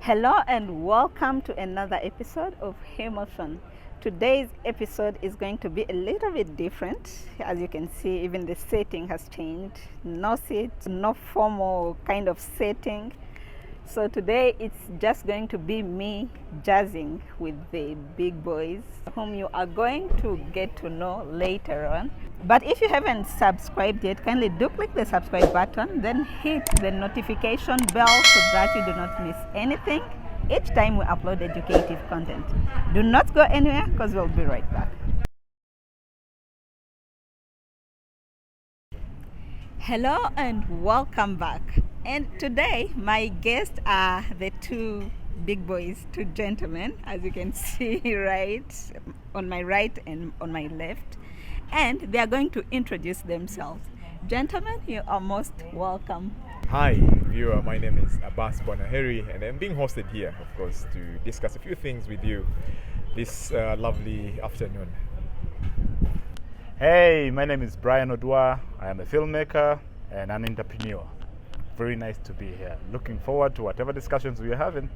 Hello and welcome to another episode of Emotion. Today's episode is going to be a little bit different. As you can see, even the setting has changed. No seat, no formal kind of setting. So today it's just going to be me jazzing with the big boys whom you are going to get to know later on. But if you haven't subscribed yet, kindly do click the subscribe button, then hit the notification bell so that you do not miss anything each time we upload educative content. Do not go anywhere because we'll be right back. Hello and welcome back. And today my guests are the two big boys, two gentlemen, as you can see right on my right and on my left. And they are going to introduce themselves. Gentlemen, you are most welcome. Hi, viewer. My name is Abbas Bonaheri, and I'm being hosted here, of course, to discuss a few things with you this lovely afternoon. Hey, my name is Brian Odwa. I am a filmmaker and an entrepreneur. Very nice to be here. Looking forward to whatever discussions we are having.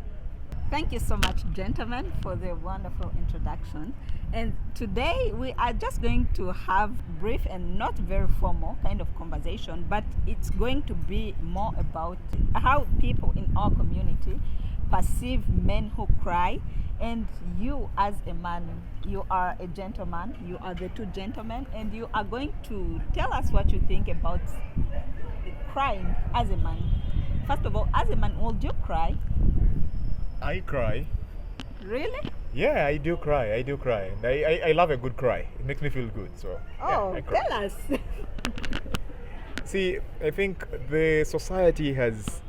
Thank you so much, gentlemen, for the wonderful introduction. And today we are just going to have brief and not very formal kind of conversation, but it's going to be more about how people in our community perceive men who cry. And you, as a man, you are a gentleman, you are the two gentlemen, and you are going to tell us what you think about crying as a man. First of all, as a man, would you cry? I cry. Really? Yeah, I do cry. And I love a good cry. It makes me feel good. So, Oh, I cry. tell us. See, I think the society has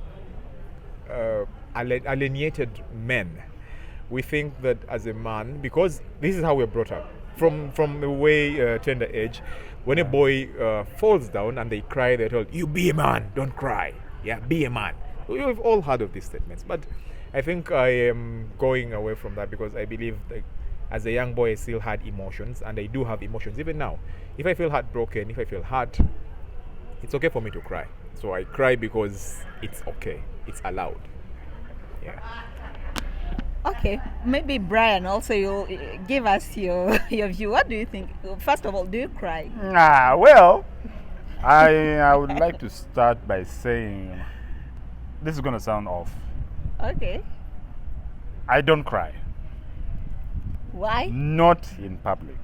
alienated men. We think that as a man, because this is how we're brought up, from a way tender age, when a boy falls down and they cry, they're told, "You be a man, don't cry. Yeah, be a man." We've all heard of these statements, but I think I am going away from that because I believe that as a young boy I still had emotions, and I do have emotions even now. If I feel heartbroken, if I feel hurt, it's okay for me to cry. So I cry because it's okay, it's allowed. Yeah. Okay, maybe Brian also you'll give us your view. What do you think? First of all, do you cry? Well, I would like to start by saying this is going to sound off. Okay. I don't cry. Why? Not in public.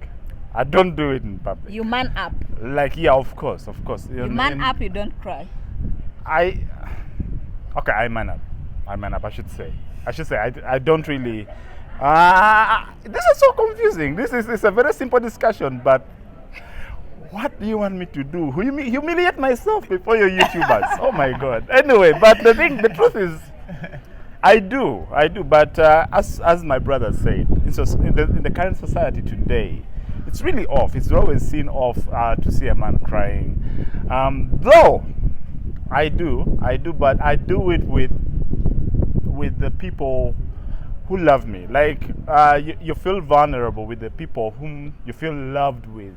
I don't do it in public. You man up. Like, yeah, of course. You man up, you don't cry. Okay, I man up, I should say. I don't really. This is so confusing. It's a very simple discussion, but what do you want me to do? Humiliate myself before your YouTubers? Oh my God. Anyway, but the truth is, I do. But as my brother said, in the current society today, it's really off. It's always seen off to see a man crying. Though I do, but I do it with the people who love me. Like you feel vulnerable with the people whom you feel loved with.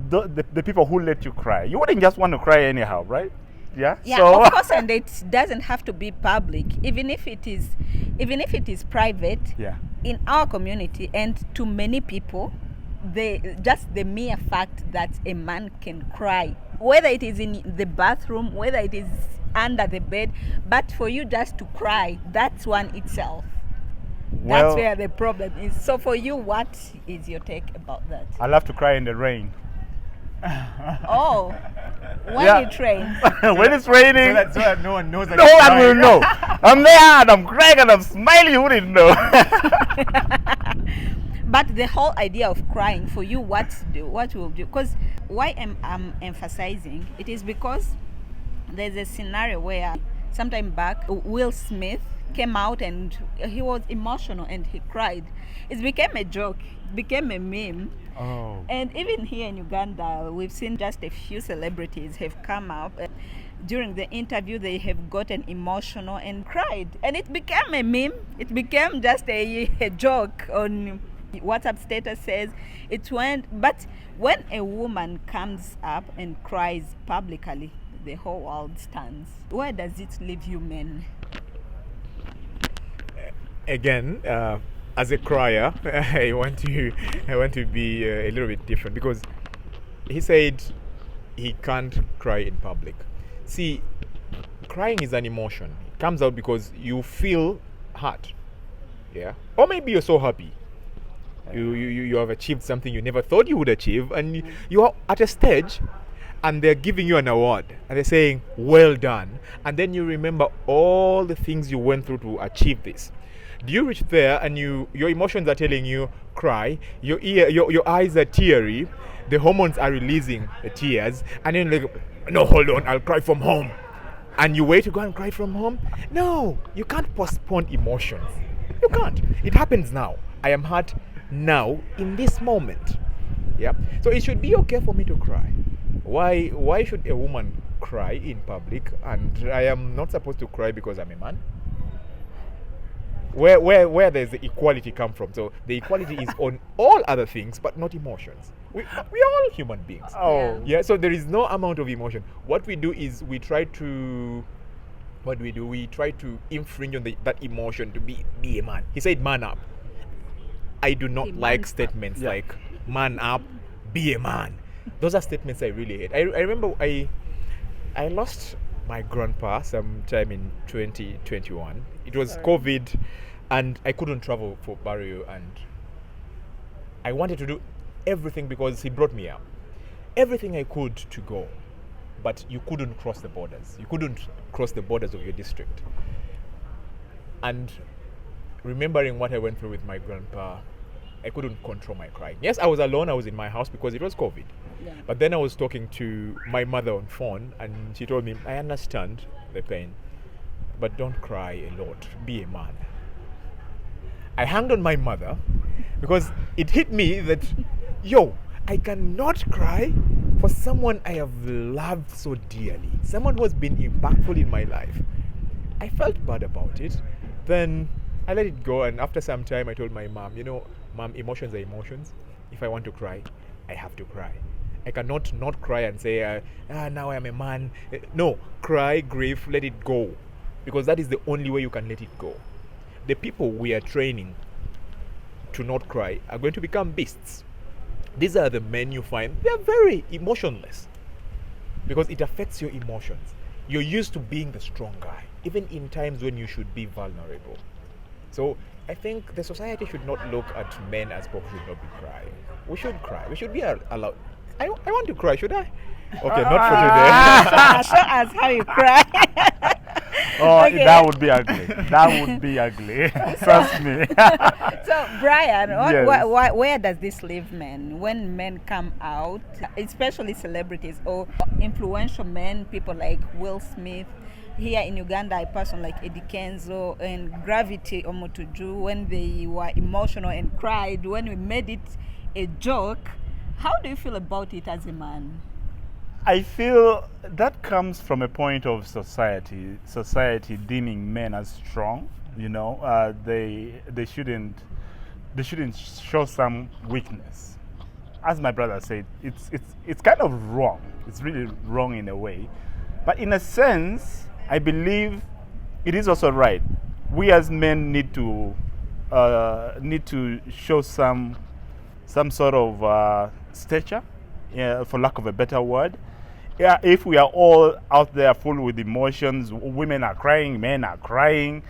The people who let you cry. You wouldn't just want to cry anyhow, right? Yeah. Yeah, So, of course, and it doesn't have to be public. Even if it is private. yeah. In our community and to many people, just the mere fact that a man can cry, whether it is in the bathroom, whether it is under the bed, but for you just to cry, that's one itself. Well, That's where the problem is. So for you, what is your take about that? I love to cry in the rain. Oh, when Yeah. it rains. When it's raining, So that no one knows that no you're one will crying. know. I'm there and I'm crying and I'm smiling. You wouldn't know. But the whole idea of crying for you, what will do? Because why I'm emphasizing it is because there's a scenario where sometime back Will Smith came out and he was emotional and he cried. It became a joke, became a meme. Oh. And even here in Uganda, we've seen just a few celebrities have come up. During the interview, they have gotten emotional and cried. And it became a meme. It became just a joke on WhatsApp status says it went. But when a woman comes up and cries publicly, the whole world stands. Where does it leave you men? again, as a crier, I want to be a little bit different, because he said he can't cry in public. See, crying is an emotion. It comes out because you feel hurt, yeah, or maybe you're so happy. You have achieved something you never thought you would achieve, and you are at a stage, and they're giving you an award, and they're saying, well done, and then you remember all the things you went through to achieve this. Do you reach there and your emotions are telling you cry, your eyes are teary, the hormones are releasing the tears, and then like, no, hold on, I'll cry from home, and you wait to go and cry from home? No, you can't postpone emotions. You can't. It happens now. I am hurt now in this moment. Yeah. So it should be okay for me to cry. Why should a woman cry in public, and I am not supposed to cry because I'm a man? Where does the equality come from? So the equality is on all other things, but not emotions. We are all human beings. Oh. Yeah, so there is no amount of emotion. What we do is we try to infringe on that emotion to be a man. He said man up. I do not like statements like man up, be a man. Those are statements I really hate. I remember I lost my grandpa sometime in 2021. It was COVID, and I couldn't travel for burial, and I wanted to do everything because he brought me up. Everything I could to go, but you couldn't cross the borders. You couldn't cross the borders of your district. And remembering what I went through with my grandpa, I couldn't control my crying. Yes, I was alone. I was in my house because it was COVID. Yeah. But then I was talking to my mother on phone, and she told me, I understand the pain, but don't cry a lot. Be a man. I hanged on my mother because it hit me that, I cannot cry for someone I have loved so dearly, someone who has been impactful in my life. I felt bad about it. Then I let it go, and after some time I told my mom, Mom, emotions are emotions. If I want to cry, I have to cry. I cannot not cry and say, now I am a man. No, cry, grieve, let it go. Because that is the only way you can let it go. The people we are training to not cry are going to become beasts. These are the men you find, they're very emotionless. Because it affects your emotions. You're used to being the strong guy, even in times when you should be vulnerable. So I think the society should not look at men as people who should not be crying. We should cry. We should be allowed. I want to cry, should I? Okay, not for today. Show us how you cry. Okay. That would be ugly. That would be ugly. Trust me. So, Brian, Yes. where does this leave men? When men come out, especially celebrities or influential men, people like Will Smith. Here in Uganda, a person like Eddie Kenzo and Gravity Omotuju, when they were emotional and cried, when we made it a joke, how do you feel about it as a man? I feel that comes from a point of society deeming men as strong. They shouldn't show some weakness. As my brother said, it's kind of wrong. It's really wrong in a way, but in a sense, I believe it is also right. We as men need to show some sort of stature, for lack of a better word. Yeah, if we are all out there full with emotions, women are crying, men are crying.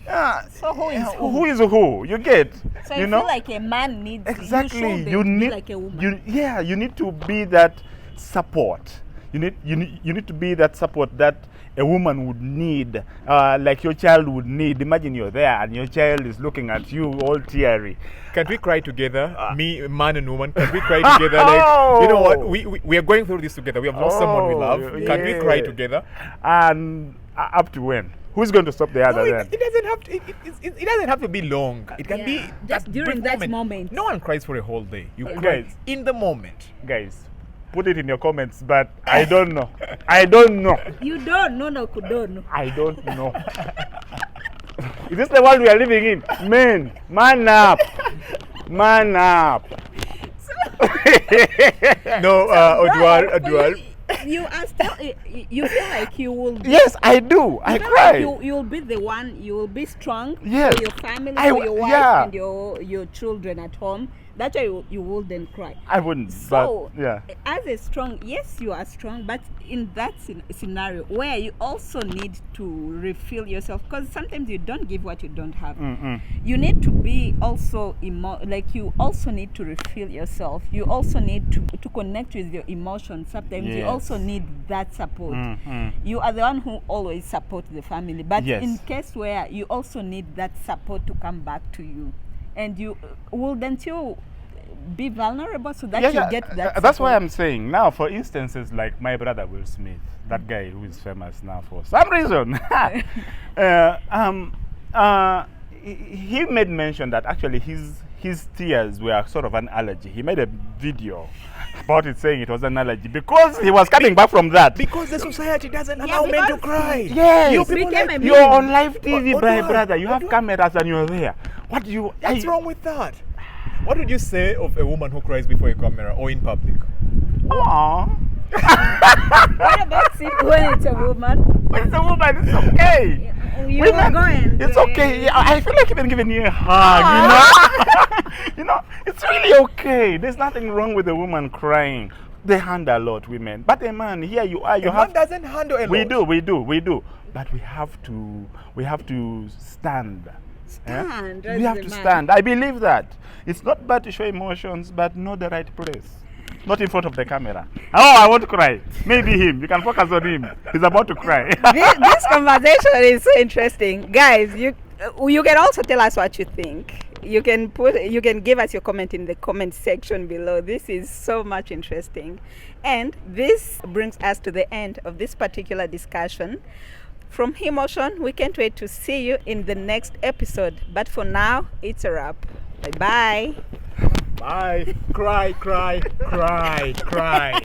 So who is who? Who is who? You get? So you feel like a man needs exactly. You need be like a woman. You need to be that support. You need to be that support that a woman would need, like your child would need. Imagine you're there and your child is looking at you all teary. Can we cry together? Me, man and woman, can we cry together? Like, you know what? We are going through this together. We have lost someone we love. Can we cry together? And up to when? Who's going to stop the other then? It doesn't have to. It doesn't have to be long. It can be just during that moment. No one cries for a whole day. You cry Guys. in the moment. Guys, put it in your comments, but I don't know. I don't know. You don't know, no, don't know. I don't know. Is this the world we are living in? Men, man up. Man up. No, Odwar. you are still. You feel like you will. Yes, I do. I feel cry. like you'll be the one. You will be strong Yes. for your family, I for your wife, yeah. and your children at home. That's why you wouldn't cry. I wouldn't. So, but yeah. as a strong, yes, you are strong, but in that scenario where you also need to refill yourself, because sometimes you don't give what you don't have. You need to be also like you also need to refill yourself. You also need to connect with your emotions. Sometimes you Yes. also need that support. You are the one who always support the family, but Yes. in case where you also need that support to come back to you, and you wouldn't you be vulnerable so that you get that That's why support? I'm saying now, for instances like my brother Will Smith, that guy who is famous now for some reason. He made mention that actually his tears were sort of an allergy. He made a video about it saying it was an allergy because he was coming back from that. Because the society doesn't Yeah, allow men to because- cry. Yes. You people became like- a You're on live TV, What my do I- brother. You what have do I- cameras and you're there. What do you? What's wrong with that? What would you say of a woman who cries before a camera or in public? Aww. What about when it's a woman? When it's a woman, it's okay. You Women, are going. it's okay. Yeah, I feel like even giving you a hug, you know? You know, it's really okay. There's nothing wrong with a woman crying. They handle a lot, women. But a man, here you are, you A have man doesn't handle a lot. we do. But we have to stand. Stand as We have a to man. stand. I believe that. It's not bad to show emotions, but not the right place. Not in front of the camera. Oh, I want to cry. Maybe him. You can focus on him. He's about to cry. This conversation is so interesting, guys. You can also tell us what you think. You can give us your comment in the comment section below. This is so much interesting, and this brings us to the end of this particular discussion. From Emotion, we can't wait to see you in the next episode. But for now, it's a wrap. Bye bye. Bye. Cry, cry, cry, cry.